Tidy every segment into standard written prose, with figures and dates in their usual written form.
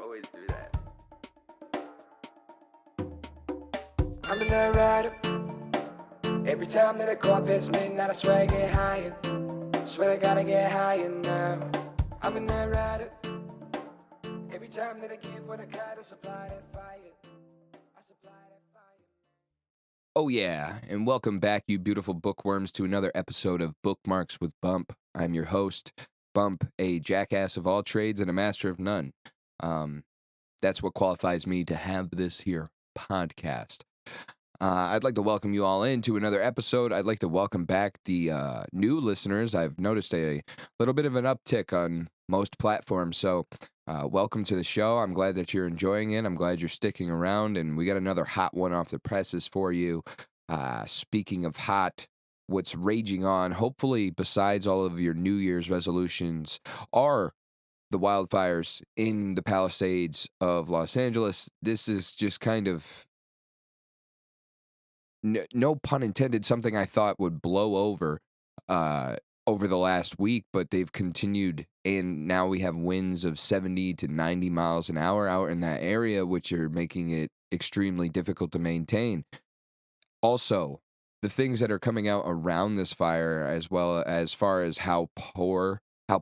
Always do that. I'm a night rider. Every time that I go up past midnight, I swear I get higher. Swear I gotta get higher now. I'm a night rider. Every time that I give what I got, I supply that fire. I supply that fire. Oh, yeah, and welcome back, you beautiful bookworms, to another episode of Bookmarks with Bump. I'm your host, Bump, a jackass of all trades and a master of none. That's what qualifies me to have this here podcast. I'd like to welcome you all into another episode. I'd like to welcome back the new listeners. I've noticed a little bit of an uptick on most platforms, so welcome to the show. I'm glad that you're enjoying it. I'm glad you're sticking around, and we got another hot one off the presses for you. Speaking of hot, what's raging on, hopefully besides all of your New Year's resolutions, are the wildfires in the Palisades of Los Angeles. This is just kind of, no pun intended, something I thought would blow over the last week, but they've continued, and now we have winds of 70 to 90 miles an hour out in that area, which are making it extremely difficult to maintain. Also, the things that are coming out around this fire, as well as far as how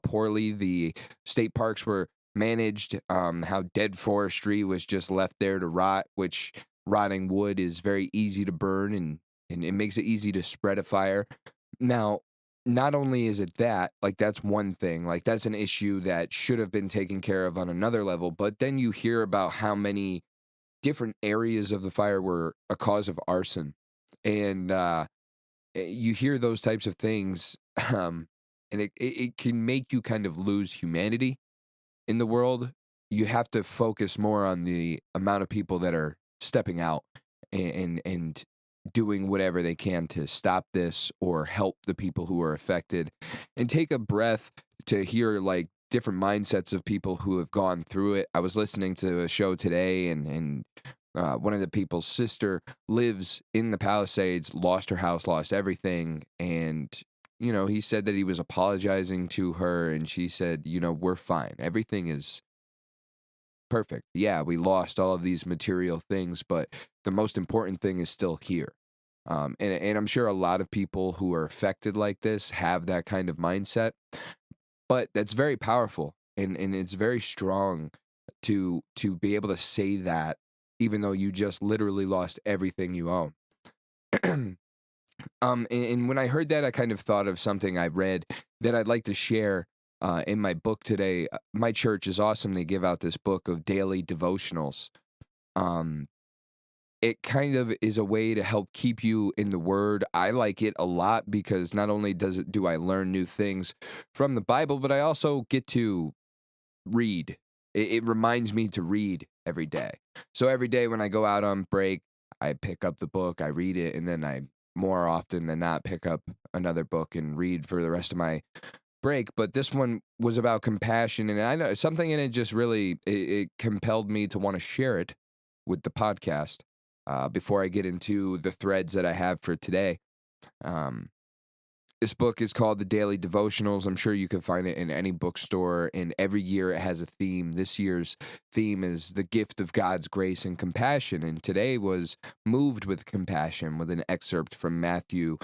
poorly the state parks were managed, how dead forestry was just left there to rot, which rotting wood is very easy to burn, and it makes it easy to spread a fire. Now, not only is it that, like, that's one thing, like, that's an issue that should have been taken care of on another level, but then you hear about how many different areas of the fire were a cause of arson. And you hear those types of things, and it can make you kind of lose humanity in the world. You have to focus more on the amount of people that are stepping out and doing whatever they can to stop this or help the people who are affected, and take a breath to hear, like, different mindsets of people who have gone through it. I was listening to a show today, and one of the people's sister lives in the Palisades, lost her house, lost everything. And, he said that he was apologizing to her, and she said, we're fine. Everything is perfect. Yeah, we lost all of these material things, but the most important thing is still here. And I'm sure a lot of people who are affected like this have that kind of mindset, but that's very powerful, and it's very strong to be able to say that, even though you just literally lost everything you own. And when I heard that, I kind of thought of something I read that I'd like to share in my book today. My church is awesome. They give out this book of daily devotionals. Um, it kind of is a way to help keep you in the Word. I like it a lot because not only do I learn new things from the Bible, but I also get to read. It reminds me to read every day. So every day when I go out on break, I pick up the book, I read it, and then I, more often than not, pick up another book and read for the rest of my break. But this one was about compassion, and I know something in it just really, it compelled me to want to share it with the podcast before I get into the threads that I have for today. This book is called The Daily Devotionals. I'm sure you can find it in any bookstore, and every year it has a theme. This year's theme is the gift of God's grace and compassion, and today was Moved with Compassion, with an excerpt from Matthew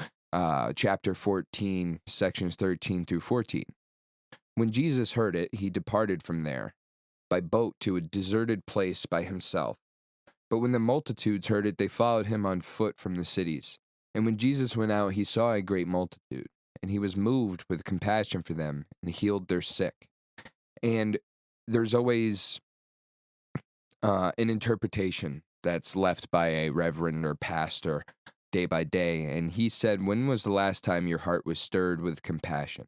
chapter 14, sections 13 through 14. When Jesus heard it, he departed from there by boat to a deserted place by himself. But when the multitudes heard it, they followed him on foot from the cities. And when Jesus went out, he saw a great multitude, and he was moved with compassion for them and healed their sick. And there's always an interpretation that's left by a reverend or pastor day by day. And he said, when was the last time your heart was stirred with compassion?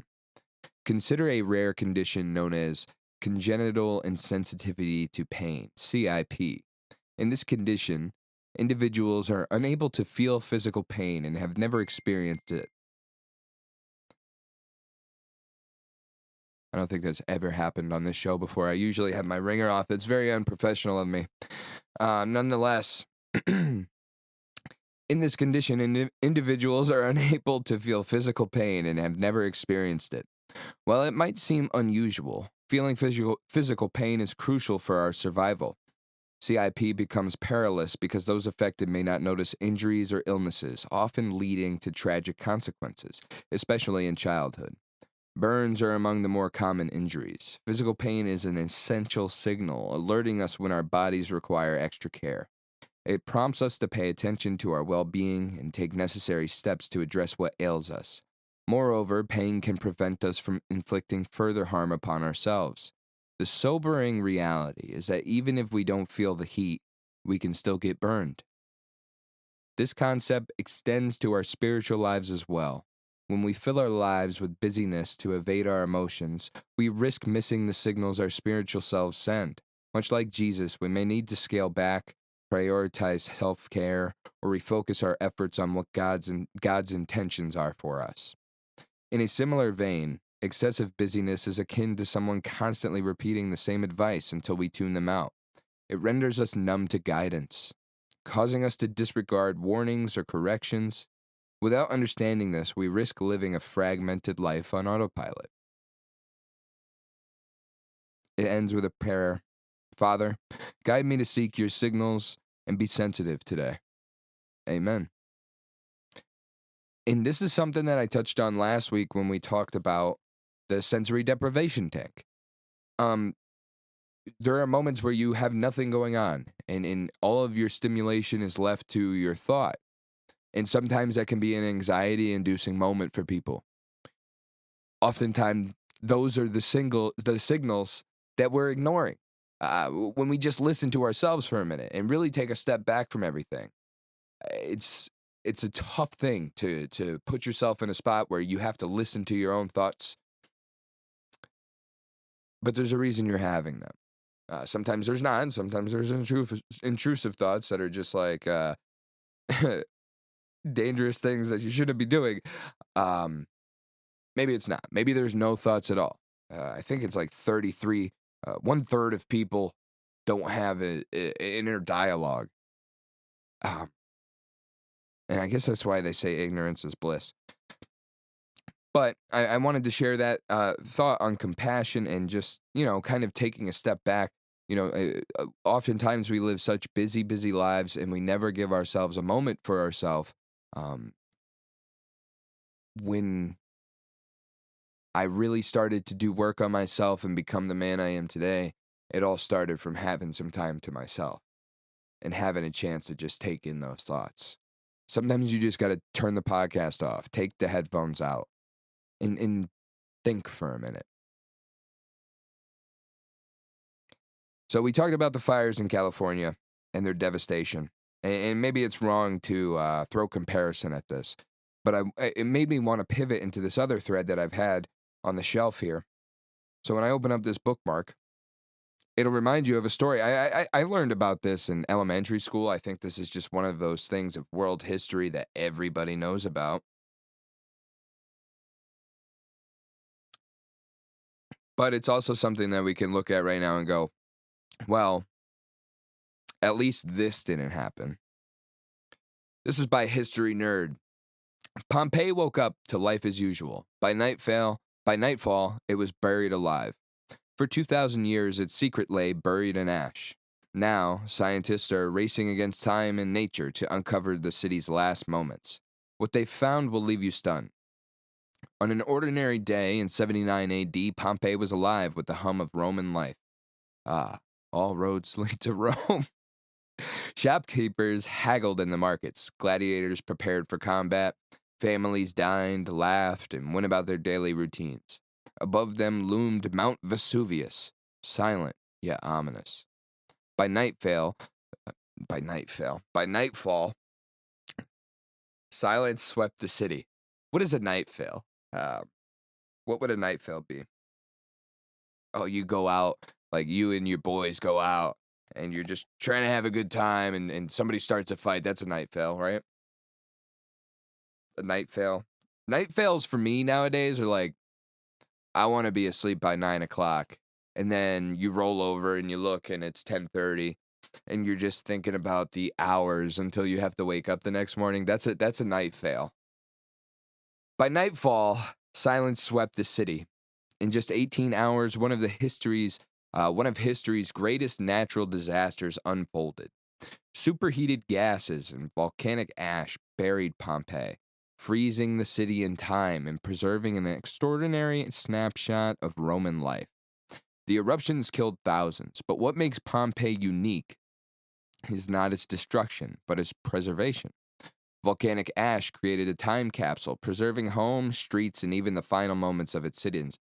Consider a rare condition known as congenital insensitivity to pain, CIP. In this condition, individuals are unable to feel physical pain and have never experienced it. I don't think that's ever happened on this show before. I usually have my ringer off. It's very unprofessional of me. Nonetheless, in this condition, individuals are unable to feel physical pain and have never experienced it. While it might seem unusual Feeling physical pain is crucial for our survival. CIP becomes perilous because those affected may not notice injuries or illnesses, often leading to tragic consequences, especially in childhood. Burns are among the more common injuries. Physical pain is an essential signal, alerting us when our bodies require extra care. It prompts us to pay attention to our well-being and take necessary steps to address what ails us. Moreover, pain can prevent us from inflicting further harm upon ourselves. The sobering reality is that even if we don't feel the heat, we can still get burned. This concept extends to our spiritual lives as well. When we fill our lives with busyness to evade our emotions, we risk missing the signals our spiritual selves send. Much like Jesus, we may need to scale back, prioritize self-care, or refocus our efforts on what God's intentions are for us. In a similar vein, excessive busyness is akin to someone constantly repeating the same advice until we tune them out. It renders us numb to guidance, causing us to disregard warnings or corrections. Without understanding this, we risk living a fragmented life on autopilot. It ends with a prayer. Father, guide me to seek your signals and be sensitive today. Amen. And this is something that I touched on last week when we talked about the sensory deprivation tank. There are moments where you have nothing going on, and all of your stimulation is left to your thought. And sometimes that can be an anxiety-inducing moment for people. Oftentimes, those are the signals that we're ignoring. When we just listen to ourselves for a minute and really take a step back from everything, it's a tough thing to put yourself in a spot where you have to listen to your own thoughts. But there's a reason you're having them. Sometimes there's not, and sometimes there's intrusive thoughts that are just like dangerous things that you shouldn't be doing. Maybe it's not. Maybe there's no thoughts at all. I think it's like 33. 1/3 of people don't have an inner dialogue. And I guess that's why they say ignorance is bliss. But I wanted to share that thought on compassion and just, kind of taking a step back. Oftentimes we live such busy lives and we never give ourselves a moment for ourselves. When I really started to do work on myself and become the man I am today, it all started from having some time to myself and having a chance to just take in those thoughts. Sometimes you just got to turn the podcast off, take the headphones out, and think for a minute. So we talked about the fires in California and their devastation. And maybe it's wrong to throw comparison at this, but it made me want to pivot into this other thread that I've had on the shelf here. So when I open up this bookmark, it'll remind you of a story. I learned about this in elementary school. I think this is just one of those things of world history that everybody knows about. But it's also something that we can look at right now and go, well, at least this didn't happen. This is by History Nerd. Pompeii woke up to life as usual. By nightfall, it was buried alive. For 2,000 years, its secret lay buried in ash. Now, scientists are racing against time and nature to uncover the city's last moments. What they found will leave you stunned. On an ordinary day in 79 AD, Pompeii was alive with the hum of Roman life. All roads lead to Rome. Shopkeepers haggled in the markets. Gladiators prepared for combat. Families dined, laughed, and went about their daily routines. Above them loomed Mount Vesuvius, silent yet ominous. By nightfall, silence swept the city. What is a nightfall? What would a nightfall be? Oh, you go out, like you and your boys go out, and you're just trying to have a good time, and somebody starts a fight. That's a nightfall, right? A nightfall. Nightfalls for me nowadays are like, I want to be asleep by 9 o'clock, and then you roll over and you look and it's 10:30, and you're just thinking about the hours until you have to wake up the next morning. That's a nightfall. By nightfall, silence swept the city. In just 18 hours, one of history's greatest natural disasters unfolded. Superheated gases and volcanic ash buried Pompeii, freezing the city in time and preserving an extraordinary snapshot of Roman life. The eruptions killed thousands, but what makes Pompeii unique is not its destruction, but its preservation. Volcanic ash created a time capsule, preserving homes, streets, and even the final moments of its citizens.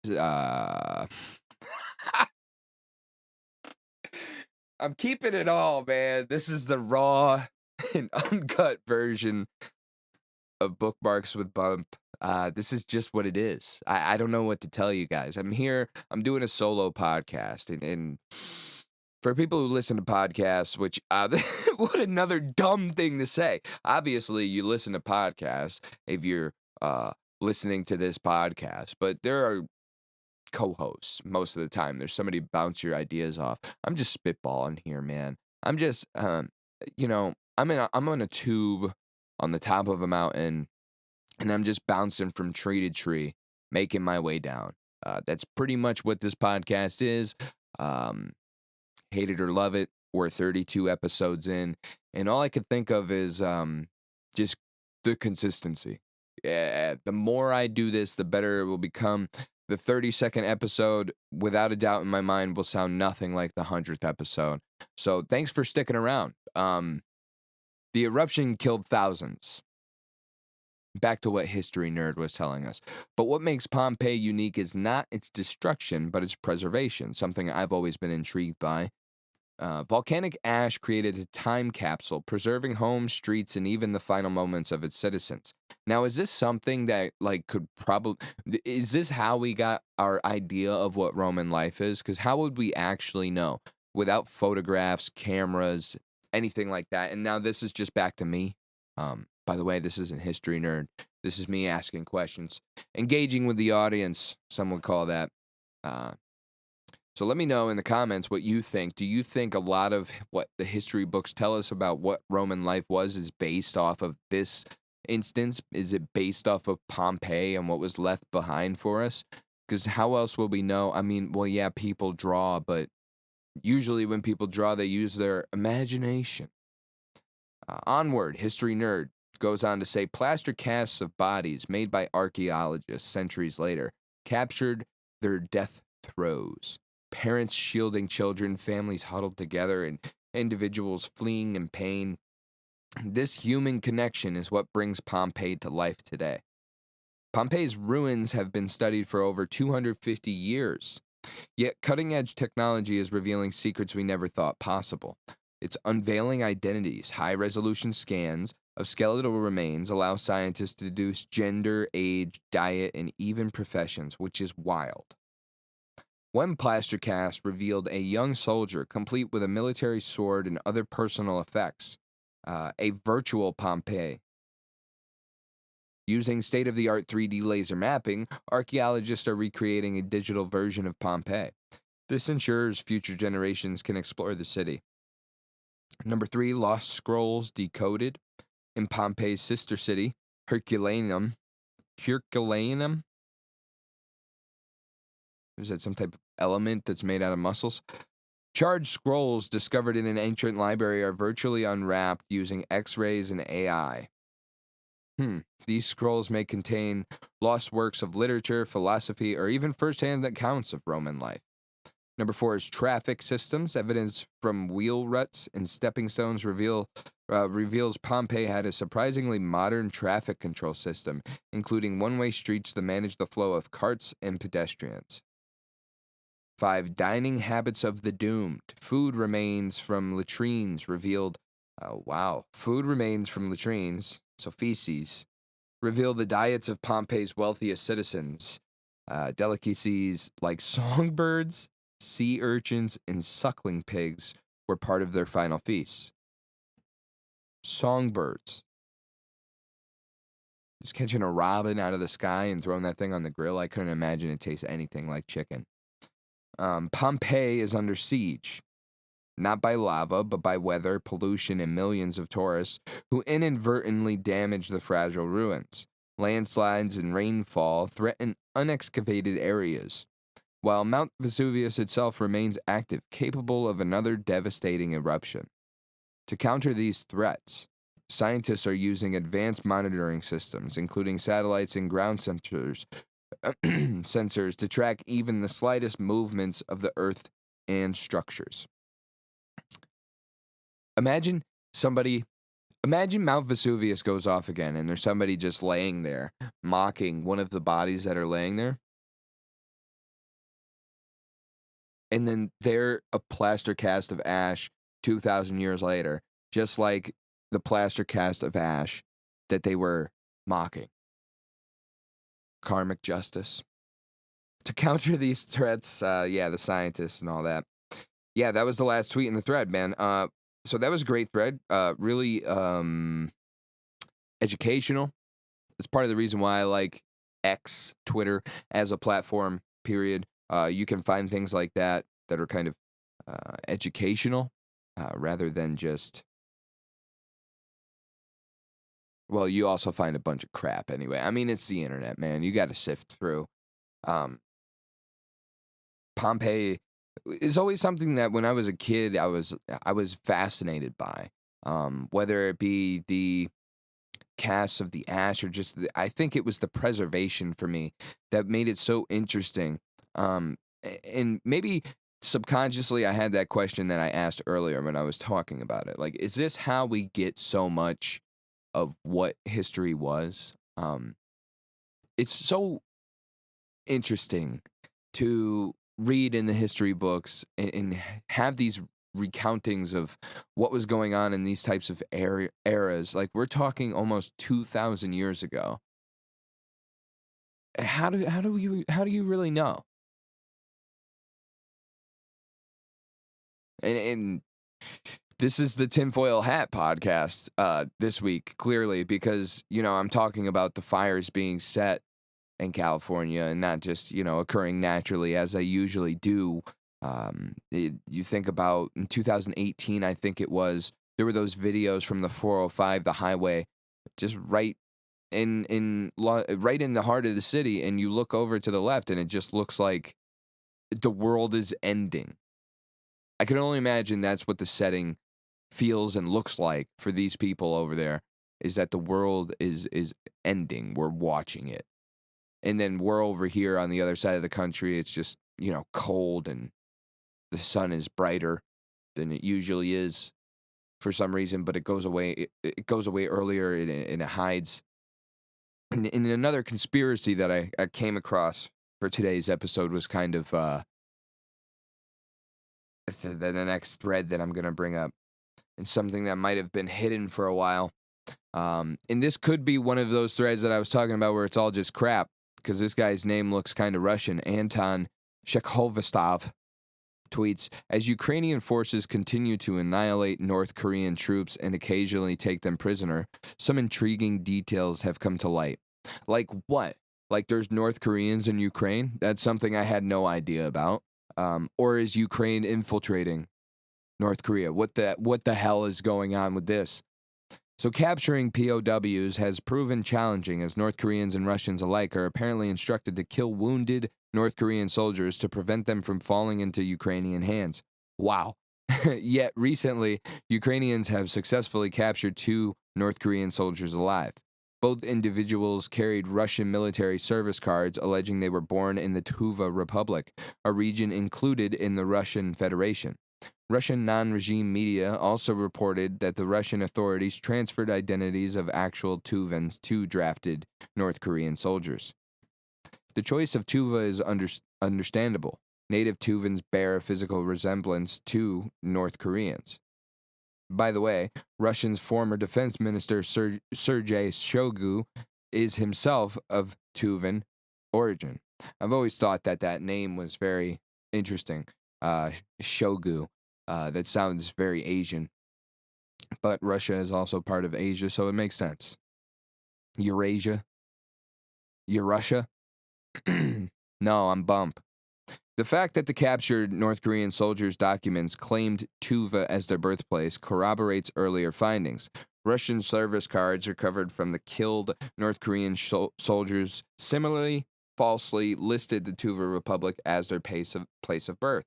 I'm keeping it all, man. This is the raw and uncut version of Bookmarks with Bump. This is just what it is. I don't know what to tell you guys. I'm here. I'm doing a solo podcast, and for people who listen to podcasts, which what another dumb thing to say. Obviously, you listen to podcasts if you're listening to this podcast, but there are co-hosts most of the time. There's somebody to bounce your ideas off. I'm just spitballing here, man. I'm just, I'm on a tube on the top of a mountain, and I'm just bouncing from tree to tree, making my way down. That's pretty much what this podcast is. Hate it or love it. We're 32 episodes in, and all I could think of is just the consistency. Yeah, the more I do this, the better it will become. The 32nd episode, without a doubt in my mind, will sound nothing like the 100th episode. So thanks for sticking around. The eruption killed thousands. Back to what History Nerd was telling us. But what makes Pompeii unique is not its destruction, but its preservation, something I've always been intrigued by. Volcanic ash created a time capsule, preserving homes, streets, and even the final moments of its citizens. Now, is this something that, is this how we got our idea of what Roman life is? Because how would we actually know without photographs, cameras, anything like that? And now this is just back to me. By the way, this isn't History Nerd. This is me asking questions, engaging with the audience, some would call that. So let me know in the comments what you think. Do you think a lot of what the history books tell us about what Roman life was is based off of this instance? Is it based off of Pompeii and what was left behind for us? Because how else will we know? I mean, well, yeah, people draw, but usually when people draw, they use their imagination. Onward, History Nerd goes on to say, plaster casts of bodies made by archaeologists centuries later captured their death throes. Parents shielding children, families huddled together, and individuals fleeing in pain. This human connection is what brings Pompeii to life today. Pompeii's ruins have been studied for over 250 years, yet cutting-edge technology is revealing secrets we never thought possible. It's unveiling identities. High-resolution scans of skeletal remains allow scientists to deduce gender, age, diet, and even professions, which is wild. One plaster cast revealed a young soldier, complete with a military sword and other personal effects, a virtual Pompeii. Using state-of-the-art 3D laser mapping, archaeologists are recreating a digital version of Pompeii. This ensures future generations can explore the city. Number 3, lost scrolls decoded in Pompeii's sister city, Herculaneum. Is that some type of element that's made out of muscles? Charged scrolls discovered in an ancient library are virtually unwrapped using X-rays and AI. These scrolls may contain lost works of literature, philosophy, or even first-hand accounts of Roman life. Number 4 is traffic systems. Evidence from wheel ruts and stepping stones reveals Pompeii had a surprisingly modern traffic control system, including one-way streets to manage the flow of carts and pedestrians. 5, dining habits of the doomed. Food remains from latrines revealed. Food remains from latrines, so feces, reveal the diets of Pompeii's wealthiest citizens. Delicacies like songbirds, sea urchins, and suckling pigs were part of their final feasts. Songbirds. Just catching a robin out of the sky and throwing that thing on the grill, I couldn't imagine it tastes anything like chicken. Pompeii is under siege, not by lava, but by weather, pollution, and millions of tourists who inadvertently damage the fragile ruins. Landslides and rainfall threaten unexcavated areas. while Mount Vesuvius itself remains active, capable of another devastating eruption. To counter these threats, scientists are using advanced monitoring systems, including satellites and ground sensors, sensors to track even the slightest movements of the Earth and structures. Imagine somebody, imagine Mount Vesuvius goes off again and there's somebody just laying there, mocking one of the bodies that are laying there. And then they're a plaster cast of ash 2,000 years later, just like the plaster cast of ash that they were mocking. Karmic justice. To counter these threats, the scientists and all that. Yeah, that was the last tweet in the thread, man. So that was a great thread. Really educational. It's part of the reason why I like X, Twitter, as a platform, period. You can find things like that are kind of educational rather than just... Well, you also find a bunch of crap anyway. I mean, it's the internet, man. You got to sift through. Pompeii is always something that when I was a kid, I was fascinated by. Whether it be the casts of the ash or just, I think it was the preservation for me that made it so interesting. And maybe subconsciously I had that question that I asked earlier when I was talking about it. Like, is this how we get so much of what history was? It's so interesting to read in the history books and have these recountings of what was going on in these types of eras. Like, we're talking almost 2,000 years ago. How do you really know? And this is the Tinfoil Hat podcast this week, clearly, because, I'm talking about the fires being set in California and not just, occurring naturally as I usually do. You think about in 2018, I think it was, there were those videos from the 405, the highway, just right in the heart of the city, and you look over to the left and it just looks like the world is ending. I can only imagine that's what the setting feels and looks like for these people over there, is that the world is ending. We're watching it. And then we're over here on the other side of the country. It's just, cold and the sun is brighter than it usually is for some reason, but it goes away. It goes away earlier and it hides. And another conspiracy that I came across for today's episode was kind of the next thread that I'm going to bring up, and something that might have been hidden for a while. And this could be one of those threads that I was talking about where it's all just crap, because this guy's name looks kind of Russian. Anton Shekhovostov tweets, as Ukrainian forces continue to annihilate North Korean troops and occasionally take them prisoner, some intriguing details have come to light. Like what? Like there's North Koreans in Ukraine? That's something I had no idea about. Or is Ukraine infiltrating North Korea? What the hell is going on with this? So capturing POWs has proven challenging, as North Koreans and Russians alike are apparently instructed to kill wounded North Korean soldiers to prevent them from falling into Ukrainian hands. Wow. Yet recently, Ukrainians have successfully captured 2 North Korean soldiers alive. Both individuals carried Russian military service cards alleging they were born in the Tuva Republic, a region included in the Russian Federation. Russian non-regime media also reported that the Russian authorities transferred identities of actual Tuvans to drafted North Korean soldiers. The choice of Tuva is understandable. Native Tuvans bear a physical resemblance to North Koreans. By the way, Russia's former defense minister Sergei Shoigu is himself of Tuvan origin. I've always thought that name was very interesting. Shoigu. That sounds very Asian. But Russia is also part of Asia, so it makes sense. Eurasia? Eurussia? No, I'm bump. The fact that the captured North Korean soldiers' documents claimed Tuva as their birthplace corroborates earlier findings. Russian service cards recovered from the killed North Korean soldiers similarly falsely listed the Tuva Republic as their place of birth.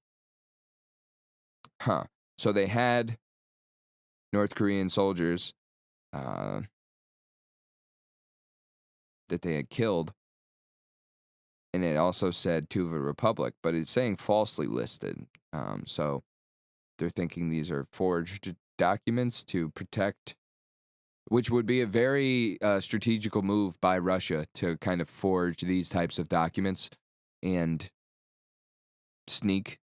So they had North Korean soldiers that they had killed, and it also said Tuva Republic, but it's saying falsely listed. So they're thinking these are forged documents to protect, which would be a very strategical move by Russia to kind of forge these types of documents and sneak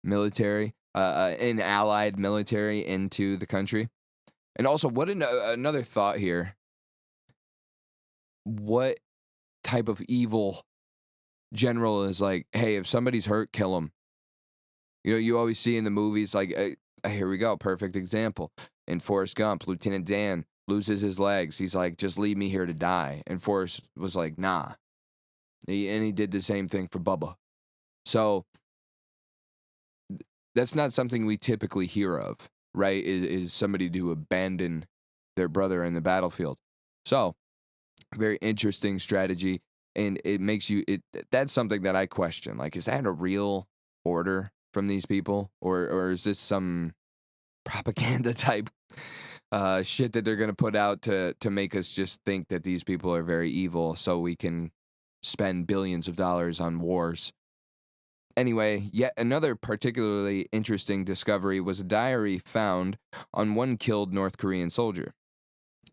military, an allied military into the country. And also, what another thought here. What type of evil general is like, hey, if somebody's hurt, kill them? You know, you always see in the movies, like, here we go, perfect example. In Forrest Gump, Lieutenant Dan loses his legs. He's like, just leave me here to die. And Forrest was like, nah. And he did the same thing for Bubba. So that's not something we typically hear of, right? Is somebody to abandon their brother in the battlefield. So very interesting strategy. And it makes you, that's something that I question. Like, is that a real order from these people? Or is this some propaganda type shit that they're going to put out to make us just think that these people are very evil so we can spend billions of dollars on wars? Anyway, yet another particularly interesting discovery was a diary found on one killed North Korean soldier.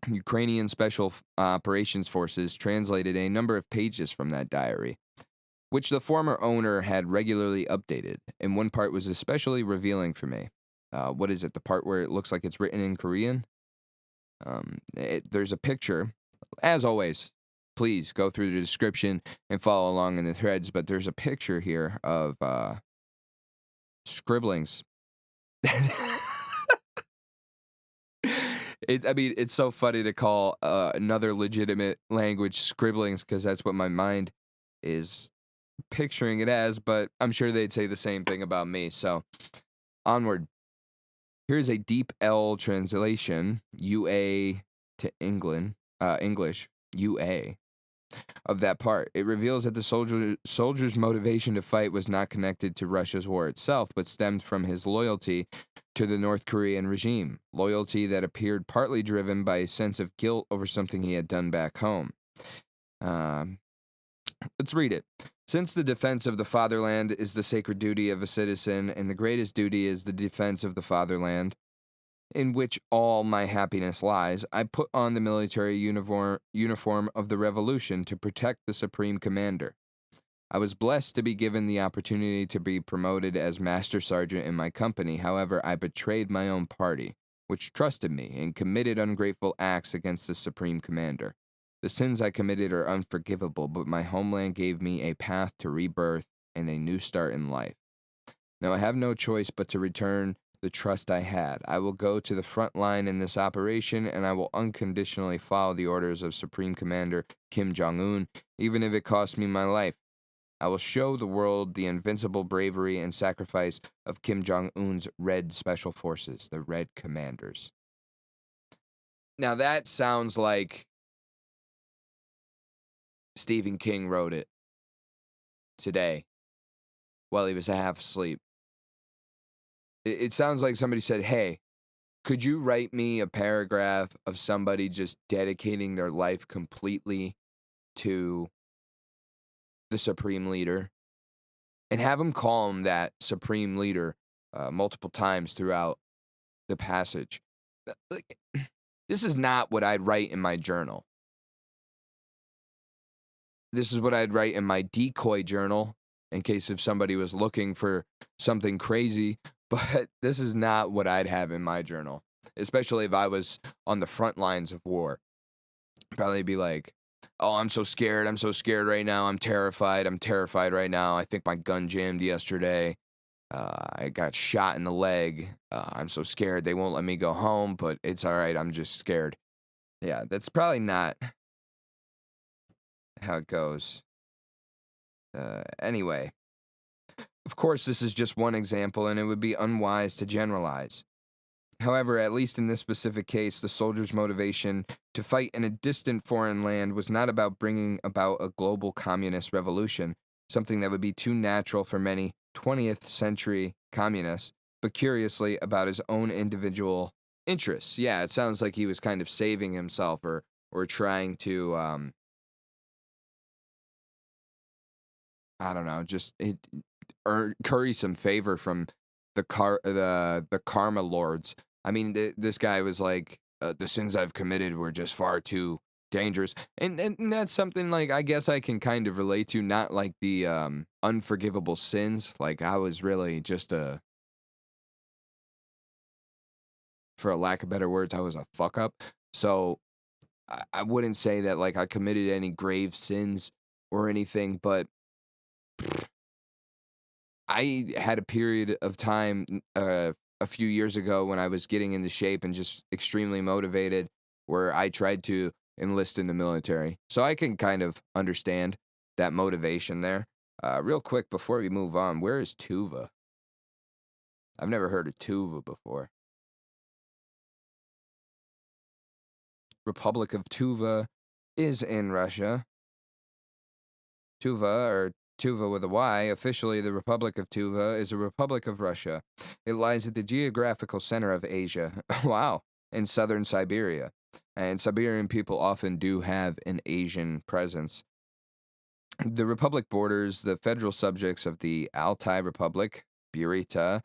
Ukrainian Special Operations Forces translated a number of pages from that diary, which the former owner had regularly updated, and one part was especially revealing for me. What is it? The part where it looks like it's written in Korean? There's a picture. As always, please go through the description and follow along in the threads, but there's a picture here of scribblings. It's so funny to call another legitimate language scribblings because that's what my mind is picturing it as, but I'm sure they'd say the same thing about me. So, onward. Here's a deep L translation, UA to English, UA, of that part. It reveals that the soldier's motivation to fight was not connected to Russia's war itself, but stemmed from his loyalty to the North Korean regime, loyalty that appeared partly driven by a sense of guilt over something he had done back home. Let's read it. Since the defense of the fatherland is the sacred duty of a citizen, and the greatest duty is the defense of the fatherland, in which all my happiness lies, I put on the military uniform of the revolution to protect the supreme commander. I was blessed to be given the opportunity to be promoted as master sergeant in my company. However, I betrayed my own party, which trusted me, and committed ungrateful acts against the supreme commander. The sins I committed are unforgivable, but my homeland gave me a path to rebirth and a new start in life. Now I have no choice but to return the trust I had. I will go to the front line in this operation, and I will unconditionally follow the orders of Supreme Commander Kim Jong-un, even if it costs me my life. I will show the world the invincible bravery and sacrifice of Kim Jong-un's Red Special Forces, the Red Commanders. Now that sounds like Stephen King wrote it today while he was half asleep. It sounds like somebody said, hey, could you write me a paragraph of somebody just dedicating their life completely to the supreme leader? And have him call him that supreme leader multiple times throughout the passage. This is not what I'd write in my journal. This is what I'd write in my decoy journal in case if somebody was looking for something crazy. But this is not what I'd have in my journal, especially if I was on the front lines of war. Probably be like, oh, I'm so scared. I'm so scared right now. I'm terrified. I'm terrified right now. I think my gun jammed yesterday. I got shot in the leg. I'm so scared. They won't let me go home, but it's all right. I'm just scared. Yeah, that's probably not how it goes. Anyway. Of course, this is just one example, and it would be unwise to generalize. However, at least in this specific case, the soldiers' motivation to fight in a distant foreign land was not about bringing about a global communist revolution, something that would be too natural for many 20th century communists, but curiously about his own individual interests. Yeah, it sounds like he was kind of saving himself or trying to I don't know, just curry some favor from the karma lords. I mean, this guy was like, the sins I've committed were just far too dangerous, and that's something like I guess I can kind of relate to. Not like the unforgivable sins. Like I was really just for a lack of better words, I was a fuck up. So I wouldn't say that like I committed any grave sins or anything, but I had a period of time a few years ago when I was getting into shape and just extremely motivated where I tried to enlist in the military. So I can kind of understand that motivation there. Real quick before we move on, where is Tuva? I've never heard of Tuva before. Republic of Tuva is in Russia. Tuva, or Tuva with a Y, officially the Republic of Tuva, is a republic of Russia. It lies at the geographical center of Asia. Wow. In southern Siberia. And Siberian people often do have an Asian presence. The republic borders the federal subjects of the Altai Republic, Burita,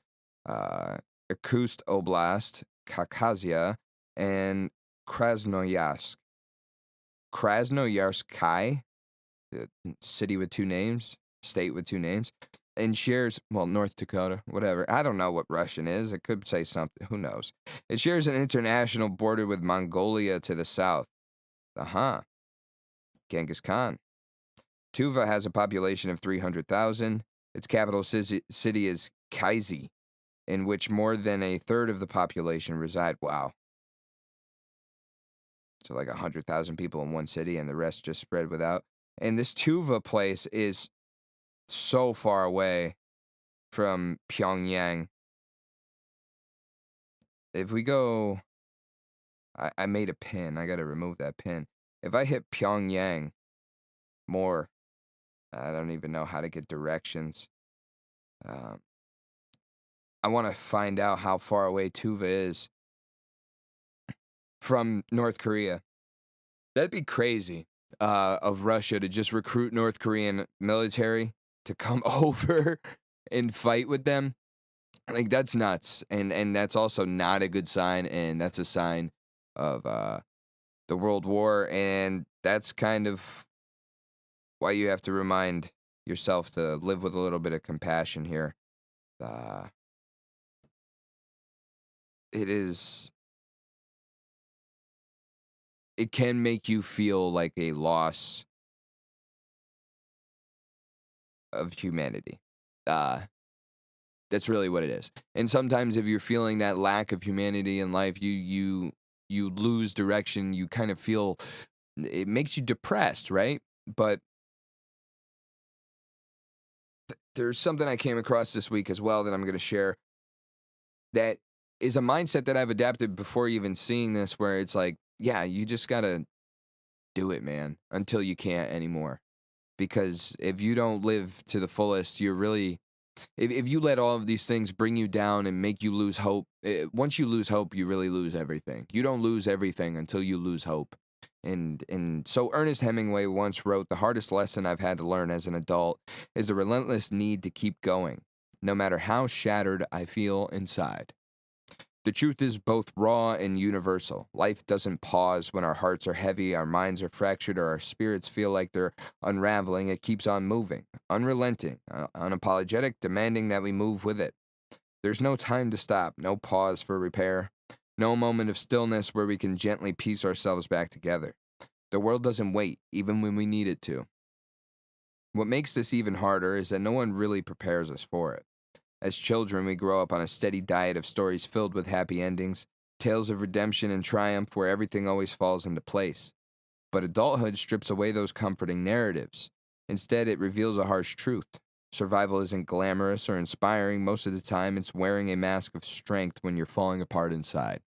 Irkutsk Oblast, Khakazia, and Krasnoyarsk. Krasnoyarsk city with two names, state with two names, and shares, well, North Dakota, whatever. I don't know what Russian is. It could say something. Who knows? It shares an international border with Mongolia to the south. Genghis Khan. Tuva has a population of 300,000. Its capital city is Kaizi, in which more than a third of the population reside. Wow. So like 100,000 people in one city and the rest just spread without. And this Tuva place is so far away from Pyongyang. If we go, I made a pin. I got to remove that pin. If I hit Pyongyang more, I don't even know how to get directions. I want to find out how far away Tuva is from North Korea. That'd be crazy of Russia to just recruit North Korean military to come over and fight with them. Like, that's nuts. And that's also not a good sign. And that's a sign of the World War. And that's kind of why you have to remind yourself to live with a little bit of compassion here. It can make you feel like a loss of humanity. That's really what it is. And sometimes if you're feeling that lack of humanity in life, you lose direction. You kind of feel, it makes you depressed, right? But there's something I came across this week as well that I'm going to share that is a mindset that I've adapted before even seeing this, where it's like, yeah, you just got to do it, man, until you can't anymore. Because if you don't live to the fullest, you're really, if you let all of these things bring you down and make you lose hope, once you lose hope, you really lose everything. You don't lose everything until you lose hope. And so Ernest Hemingway once wrote, "The hardest lesson I've had to learn as an adult is the relentless need to keep going, no matter how shattered I feel inside." The truth is both raw and universal. Life doesn't pause when our hearts are heavy, our minds are fractured, or our spirits feel like they're unraveling. It keeps on moving, unrelenting, unapologetic, demanding that we move with it. There's no time to stop, no pause for repair, no moment of stillness where we can gently piece ourselves back together. The world doesn't wait, even when we need it to. What makes this even harder is that no one really prepares us for it. As children, we grow up on a steady diet of stories filled with happy endings, tales of redemption and triumph where everything always falls into place. But adulthood strips away those comforting narratives. Instead, it reveals a harsh truth. Survival isn't glamorous or inspiring. Most of the time, it's wearing a mask of strength when you're falling apart inside.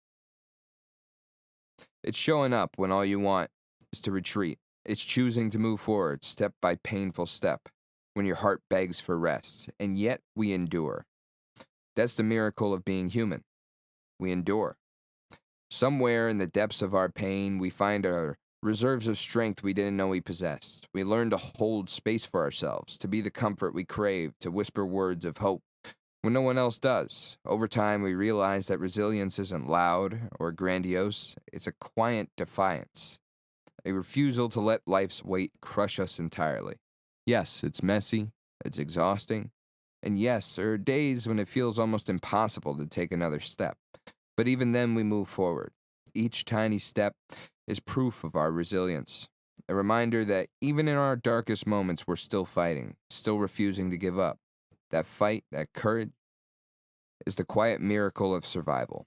It's showing up when all you want is to retreat. It's choosing to move forward, step by painful step, when your heart begs for rest. And yet, we endure. That's the miracle of being human. We endure. Somewhere in the depths of our pain, we find our reserves of strength we didn't know we possessed. We learn to hold space for ourselves, to be the comfort we crave, to whisper words of hope when no one else does. Over time, we realize that resilience isn't loud or grandiose. It's a quiet defiance, a refusal to let life's weight crush us entirely. Yes, it's messy, it's exhausting, and yes, there are days when it feels almost impossible to take another step. But even then, we move forward. Each tiny step is proof of our resilience, a reminder that even in our darkest moments, we're still fighting, still refusing to give up. That fight, that courage, is the quiet miracle of survival.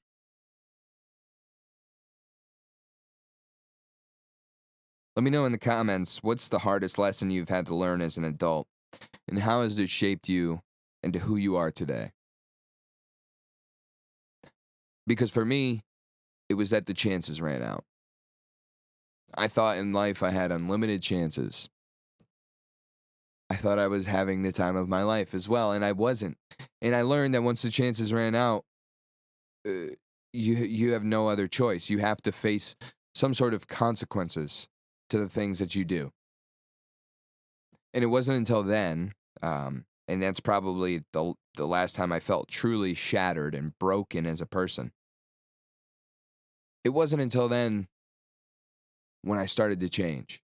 Let me know in the comments, what's the hardest lesson you've had to learn as an adult, and how has it shaped you into who you are today? Because for me, it was that the chances ran out. I thought in life I had unlimited chances. I thought I was having the time of my life as well, and I wasn't. And I learned that once the chances ran out, you have no other choice. You have to face some sort of consequences to the things that you do. And it wasn't until then, and that's probably the last time I felt truly shattered and broken as a person. It wasn't until then when I started to change.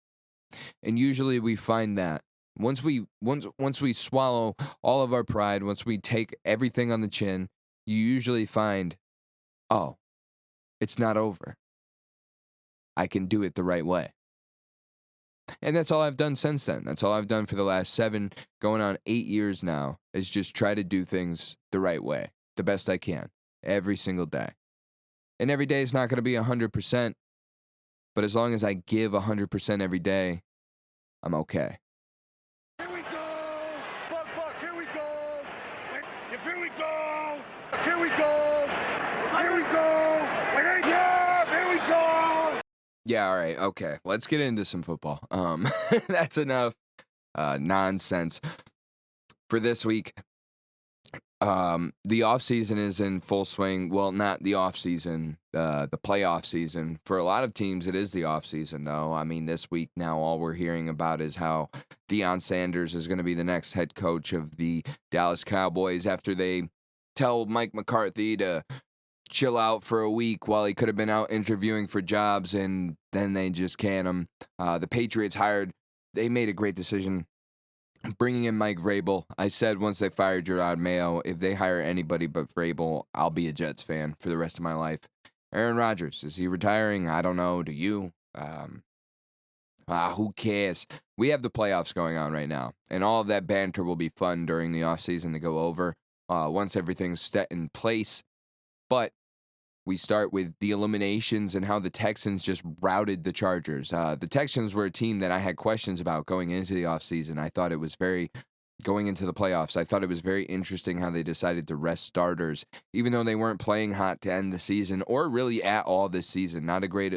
And usually we find that once we swallow all of our pride, once we take everything on the chin, you usually find, oh, it's not over. I can do it the right way. And that's all I've done since then. That's all I've done for the last 7, going on 8 years now, is just try to do things the right way, the best I can, every single day. And every day is not going to be 100%, but as long as I give 100% every day, I'm okay. Here we go! Buck, here we go! Here we go! Here we go! Here we go! Yeah, here we go! Yeah, all right, okay. Let's get into some football. That's enough nonsense for this week. The off season is in full swing. Well, not the off season, the playoff season. For a lot of teams, it is the off season, though. I mean, this week now, all we're hearing about is how Deion Sanders is going to be the next head coach of the Dallas Cowboys after they tell Mike McCarthy to chill out for a week while he could have been out interviewing for jobs, and then they just can him. The Patriots they made a great decision bringing in Mike Vrabel. I said once they fired Gerard Mayo, if they hire anybody but Vrabel, I'll be a Jets fan for the rest of my life. Aaron Rodgers, is he retiring? I don't know. Do you? Who cares? We have the playoffs going on right now, and all of that banter will be fun during the offseason to go over once everything's set in place. But we start with the eliminations and how the Texans just routed the Chargers. The Texans were a team that I had questions about going into the offseason. I thought it was going into the playoffs, I thought it was very interesting how they decided to rest starters, even though they weren't playing hot to end the season or really at all this season. Not a great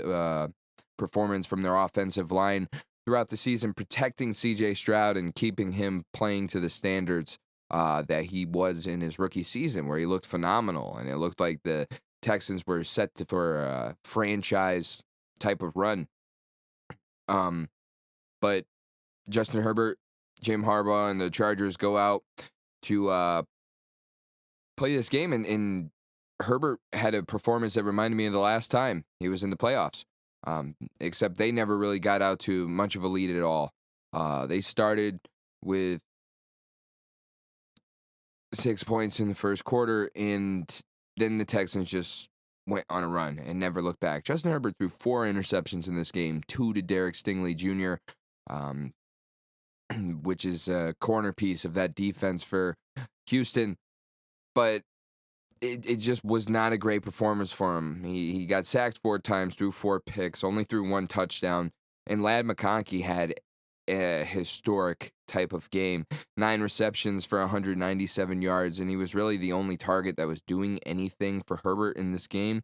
performance from their offensive line throughout the season, protecting C.J. Stroud and keeping him playing to the standards that he was in his rookie season, where he looked phenomenal, and it looked like the Texans were set for a franchise type of run. But Justin Herbert, Jim Harbaugh, and the Chargers go out to play this game, and Herbert had a performance that reminded me of the last time he was in the playoffs, except they never really got out to much of a lead at all. They started with 6 points in the first quarter, and then the Texans just went on a run and never looked back. Justin Herbert threw 4 interceptions in this game, 2 to Derek Stingley Jr., which is a corner piece of that defense for Houston. But it just was not a great performance for him. He got sacked 4 times, threw 4 picks, only threw 1 touchdown. And Ladd McConkey had a historic type of game. 9 receptions for 197 yards, and he was really the only target that was doing anything for Herbert in this game.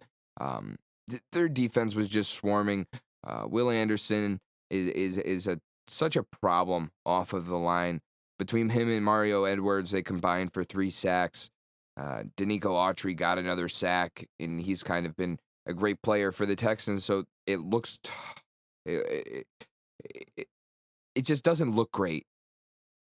Their defense was just swarming. Will Anderson is such a problem off of the line. Between him and Mario Edwards, they combined for 3 sacks. Danico Autry got another sack, and he's kind of been a great player for the Texans. So it looks, it just doesn't look great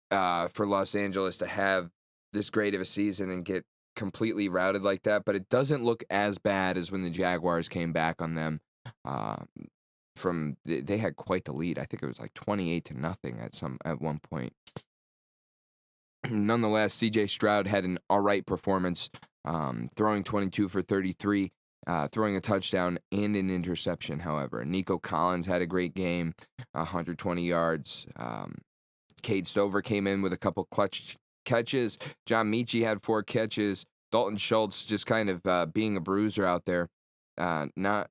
for Los Angeles to have this great of a season and get completely routed like that. But it doesn't look as bad as when the Jaguars came back on them. They had quite the lead. I think it was like 28-0 at one point. Nonetheless, C.J. Stroud had an all right performance, throwing 22 for 33, throwing a touchdown and an interception, however. Nico Collins had a great game, 120 yards. Cade Stover came in with a couple clutch catches. John Mechie had 4 catches. Dalton Schultz just kind of being a bruiser out there. Not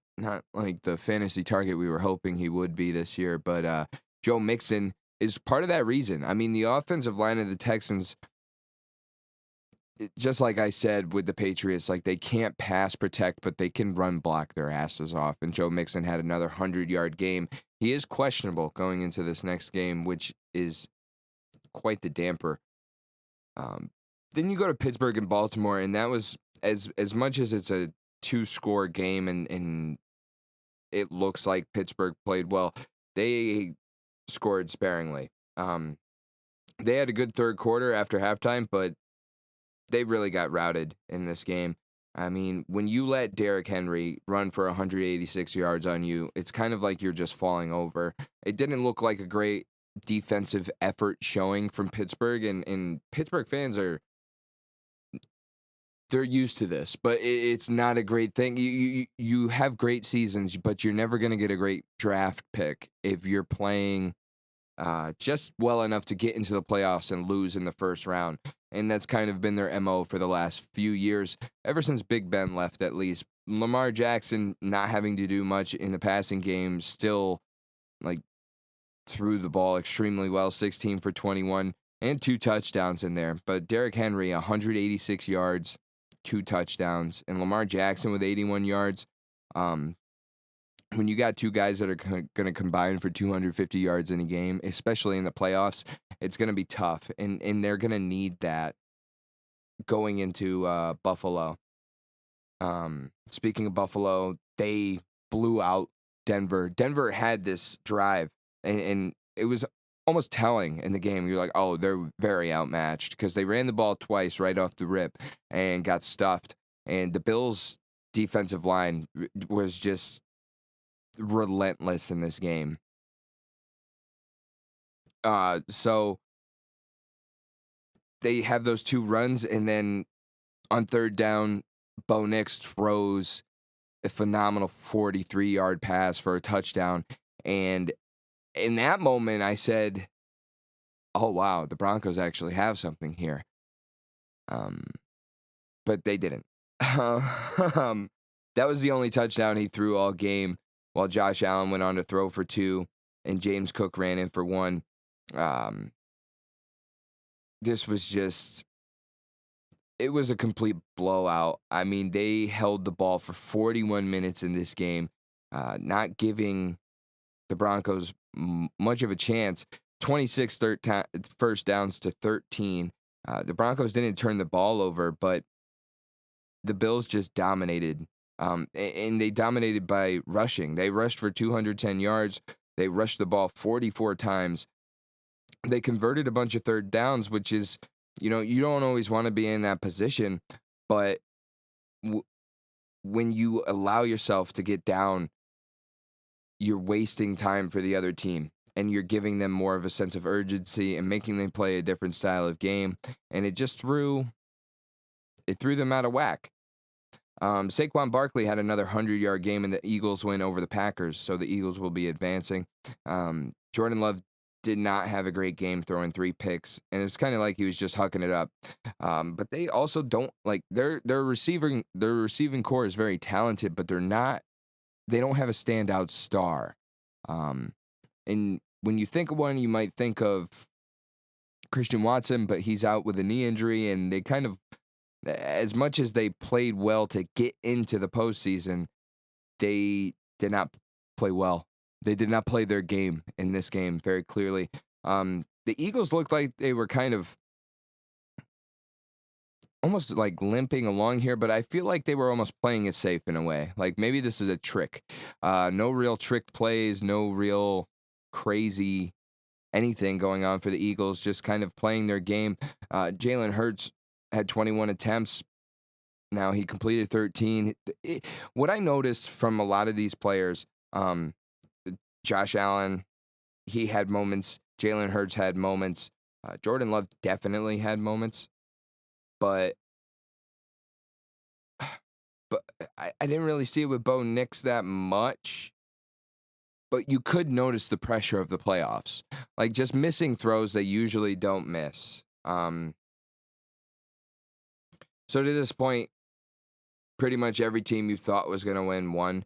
like the fantasy target we were hoping he would be this year, but Joe Mixon is part of that reason. I mean, the offensive line of the Texans, just like I said with the Patriots, like they can't pass protect, but they can run block their asses off. And Joe Mixon had another 100-yard game. He is questionable going into this next game, which is quite the damper. Then you go to Pittsburgh and Baltimore, and that was as much as it's a 2-score game, and it looks like Pittsburgh played well. They scored sparingly. They had a good third quarter after halftime, but they really got routed in this game. I mean, when you let Derrick Henry run for 186 yards on you, it's kind of like you're just falling over. It didn't look like a great defensive effort showing from Pittsburgh, and Pittsburgh fans they're used to this, but it's not a great thing. You have great seasons, but you're never going to get a great draft pick if you're playing just well enough to get into the playoffs and lose in the first round. And that's kind of been their MO for the last few years, ever since Big Ben left at least. Lamar Jackson not having to do much in the passing game, still like threw the ball extremely well, 16 for 21 and 2 touchdowns in there. But Derrick Henry, 186 yards, 2 touchdowns, and Lamar Jackson with 81 yards. When you got 2 guys that are going to combine for 250 yards in a game, especially in the playoffs, it's going to be tough, and they're going to need that going into Buffalo. Speaking of Buffalo, they blew out Denver. Denver had this drive, and it was almost telling in the game. You're like, oh, they're very outmatched because they ran the ball twice right off the rip and got stuffed. And the Bills' defensive line was just relentless in this game. So they have those 2 runs, and then on third down, Bo Nix throws a phenomenal 43-yard pass for a touchdown. And in that moment, I said, oh, wow, the Broncos actually have something here. But they didn't. That was the only touchdown he threw all game, while Josh Allen went on to throw for 2, and James Cook ran in for 1. This was just, it was a complete blowout. I mean, they held the ball for 41 minutes in this game, not giving the Broncos much of a chance. 26 first downs to 13. The Broncos didn't turn the ball over, but the Bills just dominated. And they dominated by rushing. They rushed for 210 yards. They rushed the ball 44 times. They converted a bunch of third downs, which is, you don't always want to be in that position. But when you allow yourself to get down, you're wasting time for the other team. And you're giving them more of a sense of urgency and making them play a different style of game. And it just threw them out of whack. Saquon Barkley had another 100-yard game in the Eagles win over the Packers, so the Eagles will be advancing. Jordan Love did not have a great game, throwing 3 picks, and it was kind of like he was just hucking it up. But they also don't like their receiving core is very talented, but they don't have a standout star. And when you think of one, you might think of Christian Watson, but he's out with a knee injury, and they kind of, as much as they played well to get into the postseason, they did not play well. They did not play their game in this game very clearly. The Eagles looked like they were kind of almost like limping along here, but I feel like they were almost playing it safe in a way. Like maybe this is a trick. No real trick plays, no real crazy anything going on for the Eagles, just kind of playing their game. Jalen Hurts had 21 attempts. Now he completed 13. What I noticed from a lot of these players, Josh Allen, he had moments. Jalen Hurts had moments. Jordan Love definitely had moments. But I didn't really see it with Bo Nix that much. But you could notice the pressure of the playoffs. Like just missing throws they usually don't miss. So to this point, pretty much every team you thought was going to win won.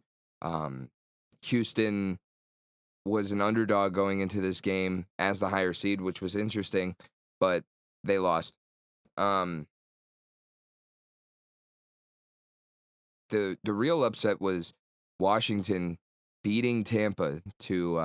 Houston was an underdog going into this game as the higher seed, which was interesting, but they lost. The real upset was Washington beating Tampa to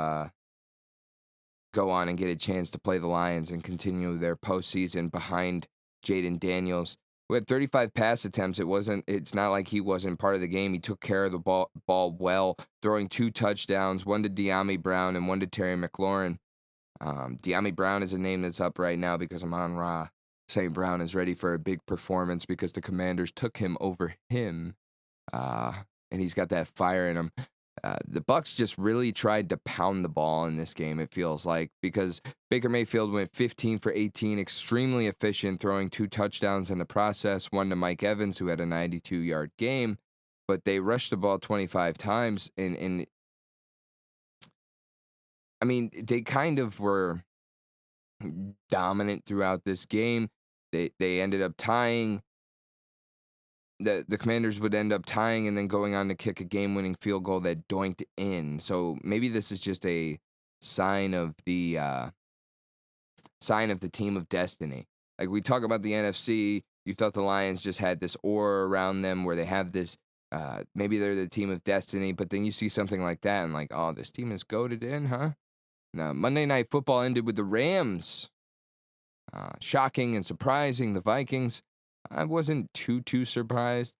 go on and get a chance to play the Lions and continue their postseason behind Jaden Daniels, who had 35 pass attempts. It's not like he wasn't part of the game. He took care of the ball well, throwing 2 touchdowns, one to De'Ami Brown and one to Terry McLaurin. De'Ami Brown is a name that's up right now because Amon-Ra St. Brown is ready for a big performance because the Commanders took him over him. And he's got that fire in him. The Bucs just really tried to pound the ball in this game, it feels like, because Baker Mayfield went 15 for 18, extremely efficient, throwing 2 touchdowns in the process, one to Mike Evans, who had a 92-yard game, but they rushed the ball 25 times, and I mean, they kind of were dominant throughout this game. They ended up tying. The Commanders would end up tying and then going on to kick a game-winning field goal that doinked in. So maybe this is just a sign of the team of destiny. Like we talk about the NFC, you thought the Lions just had this aura around them where they have this. Maybe they're the team of destiny, but then you see something like that and like, oh, this team is goated in, huh? Now Monday Night Football ended with the Rams shocking and surprising the Vikings. I wasn't too surprised.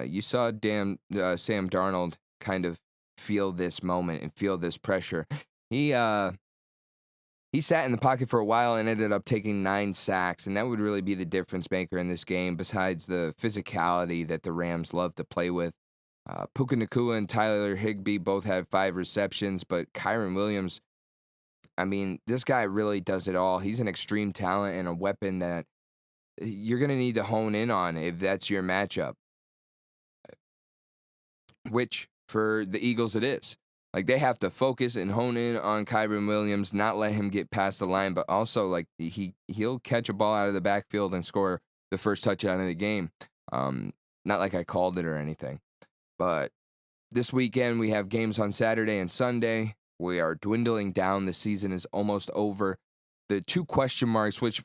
You saw Sam Darnold kind of feel this moment and feel this pressure. He sat in the pocket for a while and ended up taking 9 sacks, and that would really be the difference maker in this game, besides the physicality that the Rams love to play with. Puka Nacua and Tyler Higbee both had 5 receptions, but Kyren Williams, I mean, this guy really does it all. He's an extreme talent and a weapon that you're going to need to hone in on if that's your matchup, which for the Eagles it is. Like they have to focus and hone in on Kyren Williams, not let him get past the line, but also like he'll catch a ball out of the backfield and score the first touchdown of the game. Not like I called it or anything, but this weekend we have games on Saturday and Sunday. We are dwindling down. The season is almost over. The 2 question marks, which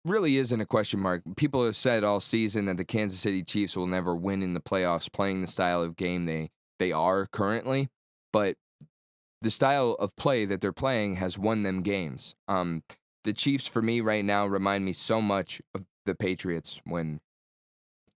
really isn't a question mark. People have said all season that the Kansas City Chiefs will never win in the playoffs playing the style of game they are currently, but the style of play that they're playing has won them games. The Chiefs, for me right now, remind me so much of the Patriots when,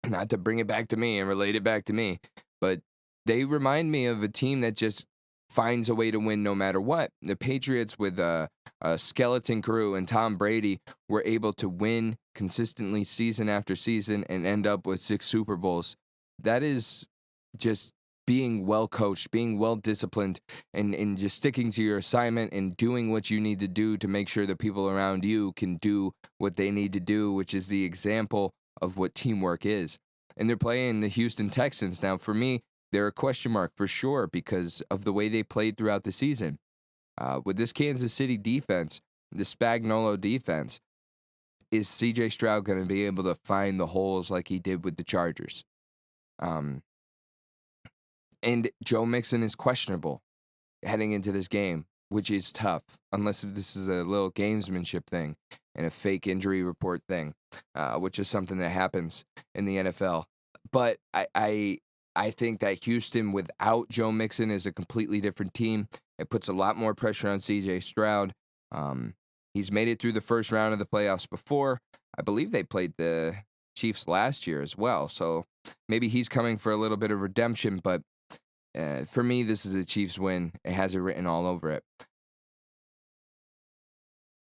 not to bring it back to me and relate it back to me, but they remind me of a team that just finds a way to win no matter what. The Patriots with a skeleton crew and Tom Brady were able to win consistently season after season and end up with 6 Super Bowls. That is just being well coached, being well disciplined, and just sticking to your assignment and doing what you need to do to make sure the people around you can do what they need to do, which is the example of what teamwork is. And they're playing the Houston Texans. Now, for me, they're a question mark for sure because of the way they played throughout the season. With this Kansas City defense, the Spagnuolo defense, is C.J. Stroud going to be able to find the holes like he did with the Chargers? And Joe Mixon is questionable heading into this game. which is tough, unless if this is a little gamesmanship thing and a fake injury report thing, which is something that happens in the NFL. But I think that Houston without Joe Mixon is a completely different team. It puts a lot more pressure on C.J. Stroud. He's made it through the first round of the playoffs before. I believe they played the Chiefs last year as well, so maybe he's coming for a little bit of redemption, but for me, this is a Chiefs win. It has it written all over it.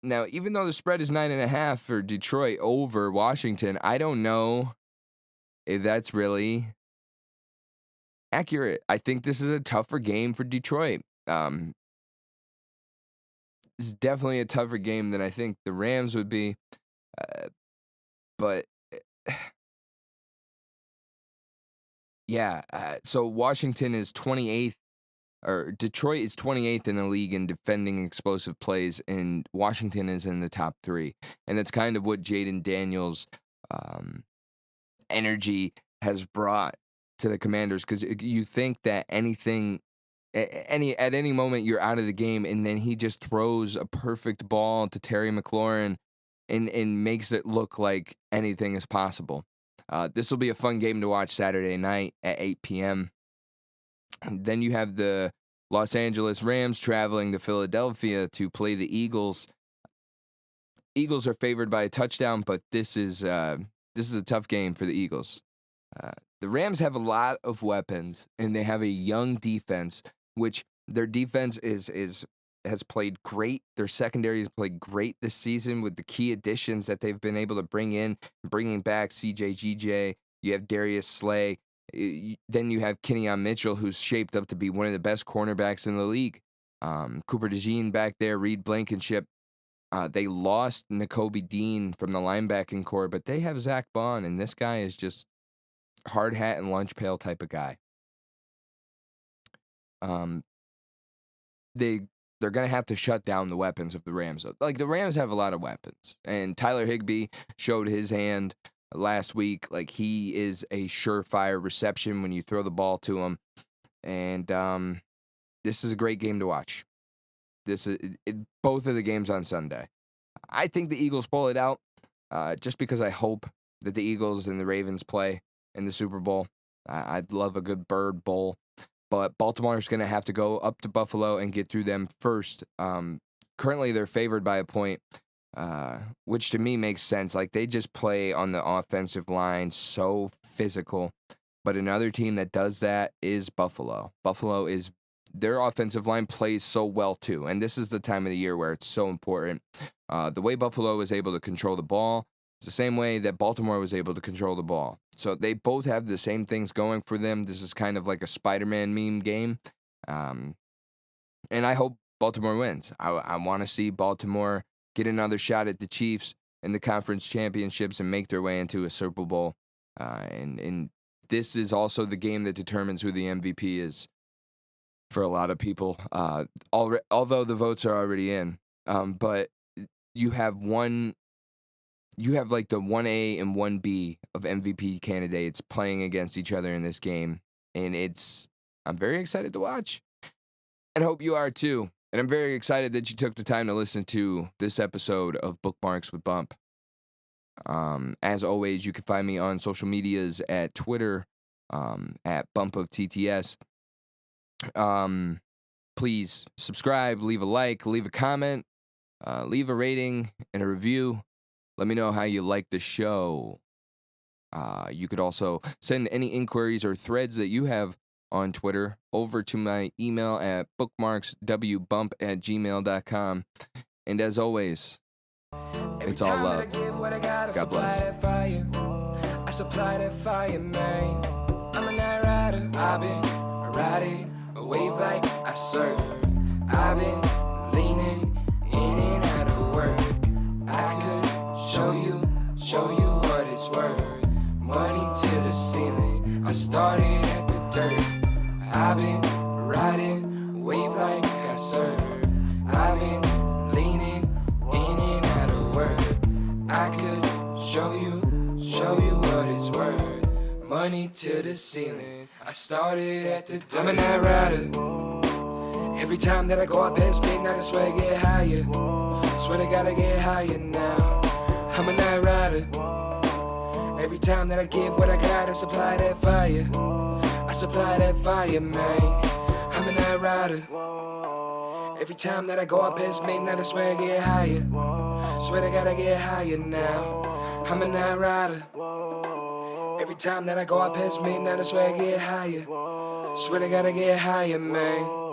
Now, even though the spread is 9.5 for Detroit over Washington, I don't know if that's really accurate. I think this is a tougher game for Detroit. This is definitely a tougher game than I think the Rams would be. But yeah, so Washington is 28th, or Detroit is 28th in the league in defending explosive plays, and Washington is in the top 3. And that's kind of what Jaden Daniels' energy has brought to the Commanders, because you think that at any moment you're out of the game, and then he just throws a perfect ball to Terry McLaurin and makes it look like anything is possible. This will be a fun game to watch Saturday night at 8 p.m. And then you have the Los Angeles Rams traveling to Philadelphia to play the Eagles. Eagles are favored by a touchdown, but this is a tough game for the Eagles. The Rams have a lot of weapons, and they have a young defense, which their defense has played great. Their secondary has played great this season with the key additions that they've been able to bring in, bringing back CJ GJ. You have Darius Slay. Then you have Kenyon Mitchell, who's shaped up to be one of the best cornerbacks in the league. Cooper DeJean back there, Reed Blankenship. They lost Nakobe Dean from the linebacking core, but they have Zach Bond, and this guy is just hard hat and lunch pail type of guy. They're going to have to shut down the weapons of the Rams. Like, the Rams have a lot of weapons, and Tyler Higbee showed his hand last week. Like, he is a surefire reception when you throw the ball to him, and this is a great game to watch. Both of the games on Sunday. I think the Eagles pull it out, just because I hope that the Eagles and the Ravens play in the Super Bowl. I'd love a good bird bowl. But Baltimore is going to have to go up to Buffalo and get through them first. Currently, they're favored by a point, which to me makes sense. Like, they just play on the offensive line so physical. But another team that does that is Buffalo. Their offensive line plays so well, too. And this is the time of the year where it's so important. The way Buffalo is able to control the ball is the same way that Baltimore was able to control the ball. So they both have the same things going for them. This is kind of like a Spider-Man meme game. And I hope Baltimore wins. I want to see Baltimore get another shot at the Chiefs in the conference championships and make their way into a Super Bowl. And this is also the game that determines who the MVP is for a lot of people. Although the votes are already in. But you have like the 1A and 1B of MVP candidates playing against each other in this game. And I'm very excited to watch. And hope you are too. And I'm very excited that you took the time to listen to this episode of Bookmarks with Bump. As always, you can find me on social medias at Twitter, at Bump of TTS. Please subscribe, leave a like, leave a comment, leave a rating and a review. Let me know how you like the show. You could also send any inquiries or threads that you have on Twitter over to my email at bookmarkswbump@gmail.com. And as always, it's all love. God bless. I supply that fire, man. I'm a night rider. I've been riding a wave like I surf. I've been leaning in and out of work. I could show you what it's worth. Money to the ceiling. I started at the dirt. I've been riding wave like I surf. I've been leaning in and out of work. I could show you what it's worth. Money to the ceiling. I started at the dirt. I'm a night rider. Every time that I go up past midnight, I swear I get higher. Swear to God I get higher now. I'm a night rider. Every time that I give what I got, I supply that fire. I supply that fire, man. I'm a night rider. Every time that I go up past midnight, I swear I get higher. Swear to God I get higher now. I'm a night rider. Every time that I go up past midnight, I swear I get higher. Swear to God I get higher, man.